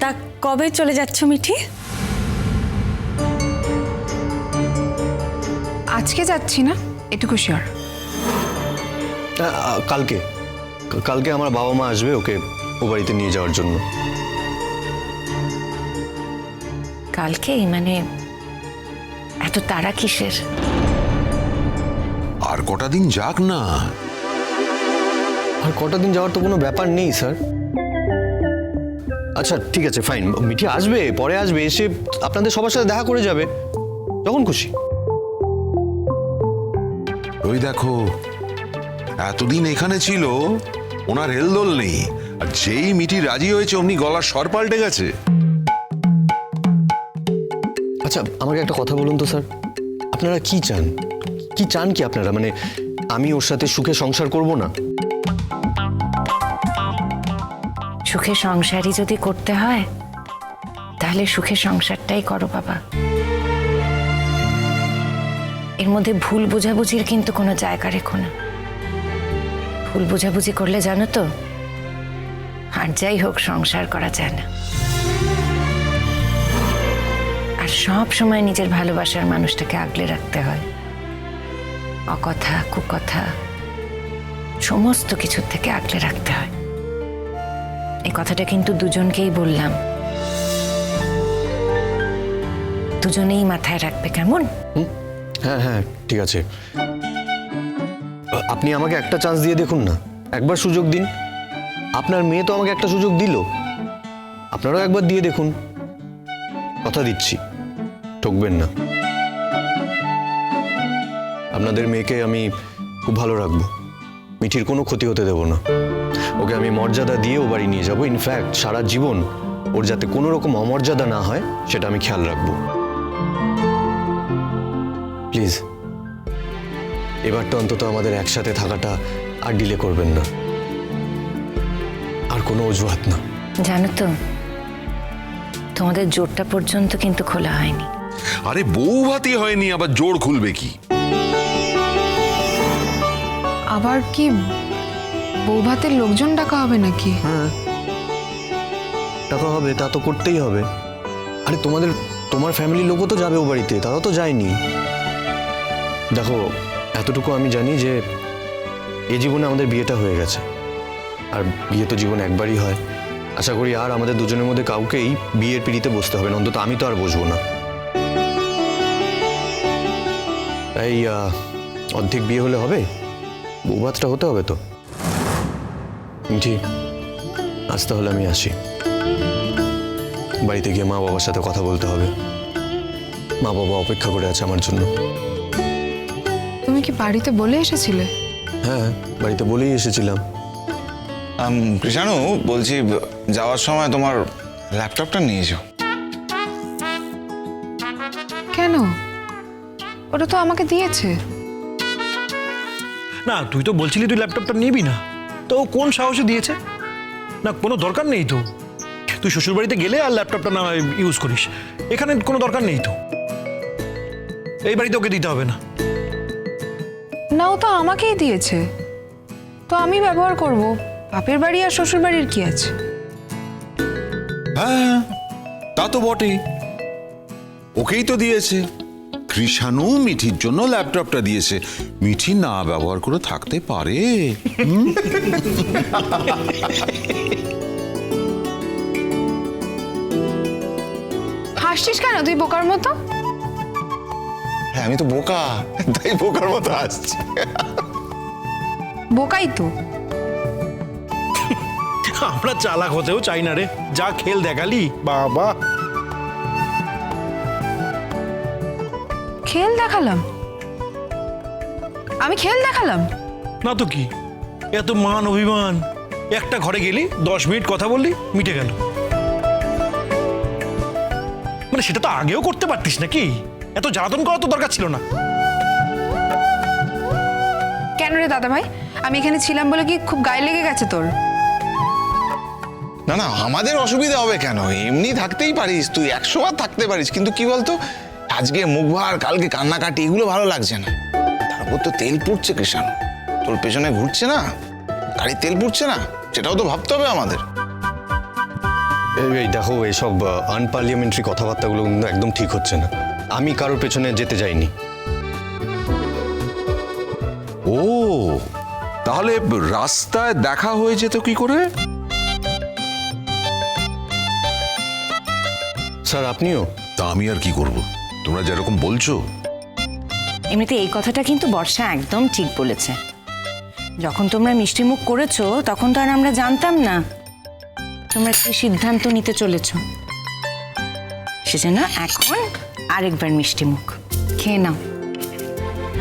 তা কবে চলে যাচ্ছ মিঠি? আজকে যাচ্ছি না, এটুকু শিওর। কালকে কালকে আমার বাবা মা আসবে ওকে ও বাড়িতে নিয়ে যাওয়ার জন্য। কালকেই? মানে এত তাড়া কিসের? আর কটা দিন যাক না। আর কটা দিন যাওয়ার তো কোনো ব্যাপার নেই স্যার। আচ্ছা ঠিক আছে, ফাইন, মিঠি আসবে, পরে আসবে, এসে আপনাদের সবার সাথে দেখা করে যাবে যখন খুশি। ওই দেখো, এতদিন এখানে ছিল, ওনার হেলদোল নেই, আর যেই মিঠি রাজি হয়েছে অমনি গলার স্বর পাল্টে গেছে। আচ্ছা আমাকে একটা কথা বলুন তো স্যার, আপনারা কি চান? কি চান কি আপনারা? মানে আমি ওর সাথে সুখে সংসার করব না? সুখে সংসারই যদি করতে হয় তাহলে সুখে সংসারটাই করো বাবা। এর মধ্যে ভুল বোঝাবুঝির কিন্তু কোনো জায়গা রেখো না। ভুল বোঝাবুঝি করলে জানো তো, আর যাই হোক সংসার করা যায় না। আর সব সময় নিজের ভালোবাসার মানুষটাকে আগলে রাখতে হয়। অকথা কুকথা সমস্ত কিছুর থেকে আগলে রাখতে হয়। এই কথাটা কিন্তু দুজনকেই বললাম, দুজনেই মাথায় রাখবে, কেমন? হ্যাঁ হ্যাঁ ঠিক আছে, আপনি আমাকে একটা চান্স দিয়ে দেখুন না, একবার সুযোগ দিন। আপনার মেয়ে তো আমাকে একটা সুযোগ দিল, আপনারাও একবার দিয়ে দেখুন। কথা দিচ্ছি, ঠকবেন না। আপনাদের মেয়েকে আমি খুব ভালো রাখবো, মিঠির কোনো ক্ষতি হতে দেব না। ওকে আমি মর্যাদা দিয়ে ও বাড়ি নিয়ে যাবো। ইনফ্যাক্ট সারা জীবন ওর যাতে কোনো রকম অমর্যাদা না হয় সেটা আমি খেয়াল রাখবো। প্লিজ এবারটা অন্তত আমাদের একসাথে থাকাটা আর ডিলে করবেন না, আর কোনো অজুহাত না। জানো তো, তোমাদের জোরটা পর্যন্ত কিন্তু খোলা হয়নি। আরে বউ ভাতি হয়নি, আবার জোর খুলবে কি? আবার কি বৌভাতের লোকজন ডাকা হবে নাকি? হ্যাঁ টাকা হবে, তা তো করতেই হবে। আরে তোমার ফ্যামিলির লোকও তো যাবে ও বাড়িতে, তারাও তো যায়নি। দেখো এতটুকু আমি জানি যে এ জীবনে আমাদের বিয়েটা হয়ে গেছে, আর বিয়ে তো জীবন একবারই হয়। আশা করি আর আমাদের দুজনের মধ্যে কাউকেই বিয়ের পিঁড়িতে বসতে হবে না, অন্তত আমি তো আর বসবো না। তাই অর্ধেক বিয়ে হলে হবে, বৌভাতটা হতে হবে তো। মিঠি আজ তাহলে আমি আসি, বাড়িতে গিয়ে মা বাবার সাথে কথা বলতে হবে। মা বাবা অপেক্ষা করে আছে আমার জন্য। তুমি কি বাড়িতে বলে এসেছিলে? হ্যাঁ বাড়িতে বলেই এসেছিলাম। কৃষাণু বলছি, যাওয়ার সময় তোমার ল্যাপটপটা নিয়ে যাও। কেন? ওটা তো আমাকে দিয়েছে। না তুই তো বলছিলি তুই ল্যাপটপটা নিবি না, তো ও কোন সাহসে দিয়েছে? না কোনো দরকার নেই তো, তুই শ্বশুর বাড়িতে গেলে আর ল্যাপটপটা না ইউজ করিস, এখানে কোনো দরকার নেই তো, এই বাড়িতে ওকে দিতে হবে না। না, ও তো আমাকেই দিয়েছে, তো আমি ব্যবহার করব। বাপের বাড়ি আর শ্বশুর বাড়ির কি আছে? হ্যাঁ তা তো বটেই, ওকেই তো দিয়েছে। কৃষাণু মিঠির জন্য ল্যাপটপটা দিয়েছে, মিঠি না ব্যবহার করে থাকতে পারে? হাসছিস কেন তুই বোকার মতো? হ্যাঁ আমি তো বোকা, তাই বোকার মতো আসছি। বোকাই তো। আমরা চালাক হতেও চাই না রে, যা খেল দেখালি বাবা। খেল দেখালাম? আমি খেল দেখালাম? না তো কি, এত মান অভিমান, একটা ঘরে গেলি 10 মিনিট কথা বললি মিটে গেল। মানে সেটা তো আগেও করতে পারতিস নাকি? এত জ্বালাতন করা তো দরকার ছিল না। কেন রে দাদা ভাই, আমি এখানে ছিলাম বলে কি খুব গায়ে লেগে গেছে তোর? না না, আমাদের অসুবিধা হবে কেন? এমনি থাকতেই পারিস, তুই 100 বার থাকতে পারিস, কিন্তু কি বলতো, আজকে মুখ ভার কালকে কান্নাকাটি, এগুলো ভালো লাগছে না। তারপর তো তেল পুড়ছে কৃষাণু, তোর পেছনে ঘুরছে না, গাড়ির তেল পুড়ছে না, সেটাও তো ভাবতে হবে আমাদের। এই দেখো এইসব আনপার্লিয়ামেন্টারি কথাবার্তাগুলো কিন্তু একদম ঠিক হচ্ছে না। আমি কারোর পেছনে যেতে যাইনি। ও তাহলে রাস্তায় দেখা হয়ে যেত কি করে? স্যার আপনিও? তা আমি আর কি করব, তোমরা যেরকম বলছো। এমনিতে এই কথাটা কিন্তু বর্ষা একদম ঠিক বলেছে। যখন তোমরা মিষ্টিমুখ করেছো তখন তো আর আমরা জানতাম না তোমরা কি সিদ্ধান্ত নিতে চলেছো। সেজন্য এখন আরেকবার মিষ্টিমুখ খেয়ে নাও।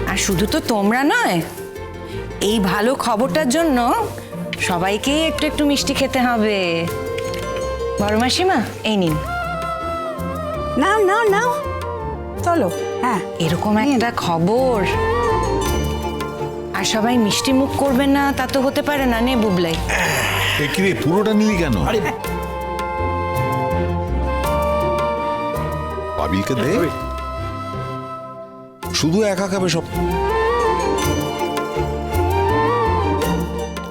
আর শুধু তো তোমরা নয়, এই ভালো খবরটার জন্য সবাইকেই একটু একটু মিষ্টি খেতে হবে। বড় মাসিমা এই নিন। নাও নাও নাও, চলো। হ্যাঁ, এরকম একটা খবর আর সবাই মিষ্টি মুখ করবে না তা তো হতে পারে না। নে বুবলাই। কি রে, পুরোটা নিলি কেন? পাবিলকে দে, শুধু একা খাবে সব।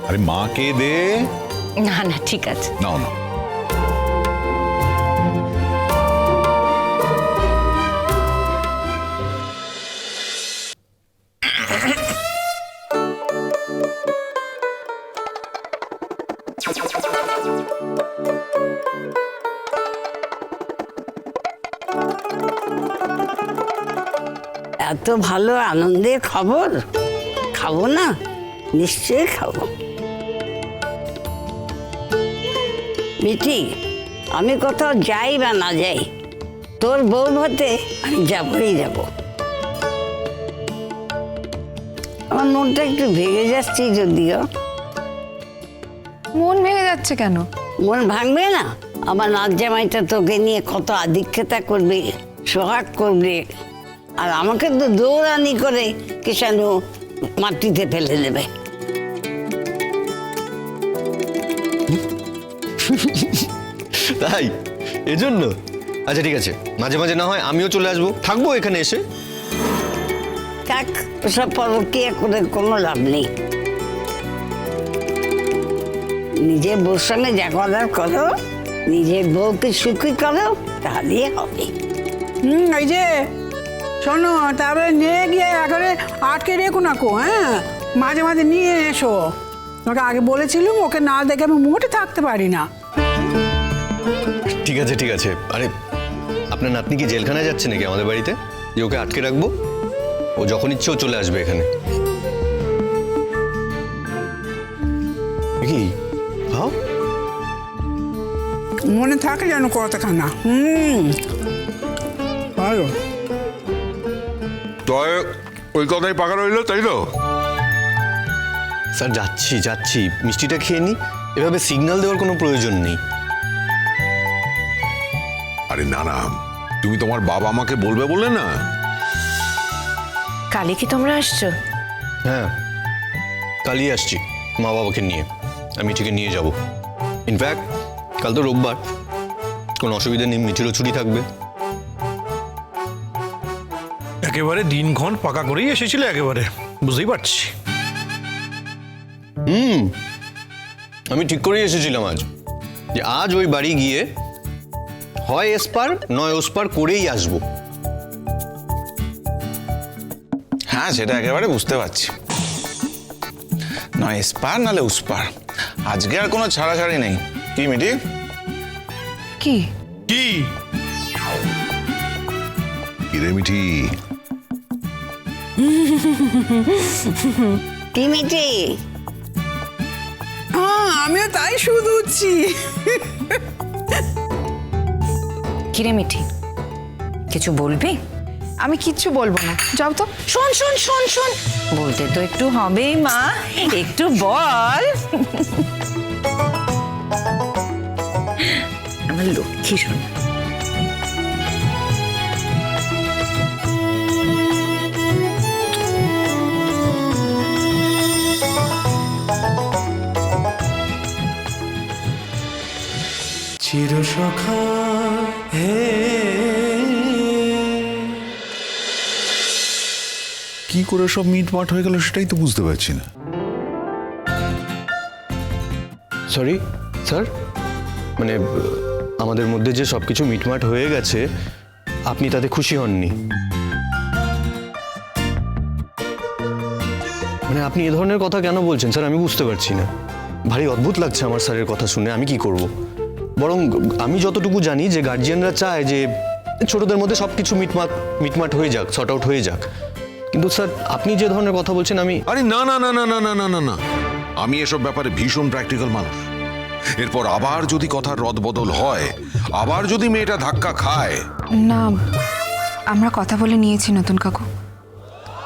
আরে মাকে দে। না না ঠিক আছে। নাও না। এত ভালো আনন্দের খবর, খাবো না? নিশ্চয়ই খাবো। মিঠি, আমি কোথাও যাই বা না যাই, তোর বউ ভাতে আমি যাবই যাব। আমার মনটা একটু ভেঙে যাচ্ছে যদিও। মন ভেঙে যাচ্ছে কেন? মন ভাঙবে না? আমার নাচ জামাইটা তোকে নিয়ে কত আধিক্যতা করবে, সোহাগ করবে, আর আমাকে তো দৌড়ানি করে কিষাণু মাটিতে ফেলে দেবে। তাই এজন্য? আচ্ছা ঠিক আছে, মাঝে মাঝে না হয় আমিও চলে আসবো, থাকবো এখানে এসে। থাক, ওসব পরকীয়া করে কোনো লাভ নেই। নিজের বউর সঙ্গে যা করার করো, নিজের বউকে সুখী করো, তাহলেই হবে। এই যে শোনো, তারপরে নিয়ে গিয়ে একেবারে আটকে রেখো না কো। হ্যাঁ, মাঝে মাঝে নিয়ে এসো। তোমাকে আগে বলেছিলুম, ওকে না দেখে আমি মোটে থাকতে পারি না। ঠিক আছে ঠিক আছে। আরে আপনার নাতনি কি জেলখানায় যাচ্ছে নাকি আমাদের বাড়িতে, যে ওকে আটকে রাখবো? ও যখন ইচ্ছে ও চলে আসবে এখানে। কি খাও? মনে থাকে যেন কতখানা। ভালো। তয় ওই কথাই পাকা রইলো, তাই তো? স্যার যাচ্ছি যাচ্ছি, মিষ্টিটা খেয়ে নি। এভাবে সিগন্যাল দেওয়ার কোনো প্রয়োজন নেই। আরে না না, তুমি তোমার বাবা মাকে বলবে বলে না। কালে কি তোমরা আসছো? হ্যাঁ, কালই আসছি মা বাবাকে নিয়ে। আমি মিঠিকে নিয়ে যাব। ইনফ্যাক্ট কাল তো রোববার, কোনো অসুবিধা নেই, মিঠিরও ছুটি থাকবে। একেবারে দিনক্ষণ পাকা করেই এসেছিলে, একেবারে বুঝতেই পারছি। আমি ঠিক করেই এসেছিলাম আজ, যে আজ ওই বাড়ি গিয়ে হয় এসপার নয় ওসপার করেই আসবো। হ্যাঁ, সেটা একেবারে বুঝতে পারছি। নয় এসপার নালে উসপার, আজকে আর কোনো ছাড়াছাড়ি নেই। কি মিঠি? কি? কি কিরে মিঠি? কি মিঠি? হ্যাঁ, আমিও তাই শুধু উঠছি। কিরে মিঠি, কিছু বলবি? আমি কিচ্ছু বলবো না, যাও তো। শোন শোন শোন শোন, বলতে তো একটু হবেই মা, একটু বল। আমার লক্ষ্মী শোন। চিরসখা হে, কি করে সব মিটমাট হয়ে গেল সেটাই তো বুঝতে পারছি না। সরি স্যার, মানে আমাদের মধ্যে যে সব কিছু মিটমাট হয়ে গেছে আপনি তাতে খুশি হননি। মানে আপনি এ ধরনের কথা কেন বলছেন স্যার, আমি বুঝতে পারছি না। ভারী অদ্ভুত লাগছে আমার স্যারের কথা শুনে। আমি কি করব? বরং আমি যতটুকু জানি যে গার্জিয়ানরা চায় যে ছোটদের মধ্যে সব কিছু মিটমাট হয়ে যাক, সর্ট আউট হয়ে যাক। কিন্তু স্যার আপনি যে ধরনের কথা বলছেন আমি আরে না না না না না না না না না, আমি এসব ব্যাপারে ভীষণ প্র্যাকটিক্যাল মানুষ। এরপর আবার যদি কথার রদবদল হয়, আবার যদি মেয়েটা ধাক্কা খায়, না, আমরা কথা বলে নিয়েছি নতুন কাকু,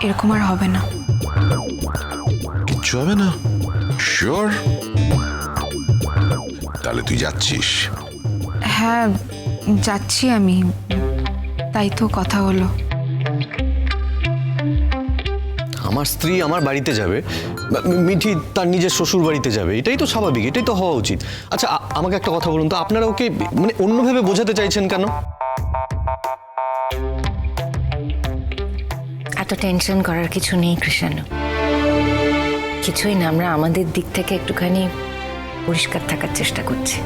এরকম আর হবে না। কিচ্ছু হবে না? শিওর? তাহলে তুই যাচ্ছিস? হ্যাঁ যাচ্ছি আমি, তাই তো কথা হলো। আমার স্ত্রী আমার বাড়িতে যাবে, মিঠি তার নিজের শ্বশুর বাড়িতে যাবে, এটাই তো স্বাভাবিক, এটাই তো হওয়া উচিত। আচ্ছা আমাকে একটা কথা বলুন তো, আপনারা ওকে মানে অন্যভাবে বোঝাতে চাইছেন কেন? এত টেনশন করার কিছু নেই কৃষাণু, কিছুই না। আমরা আমাদের দিক থেকে একটুখানি পরিষ্কার থাকার চেষ্টা করছি।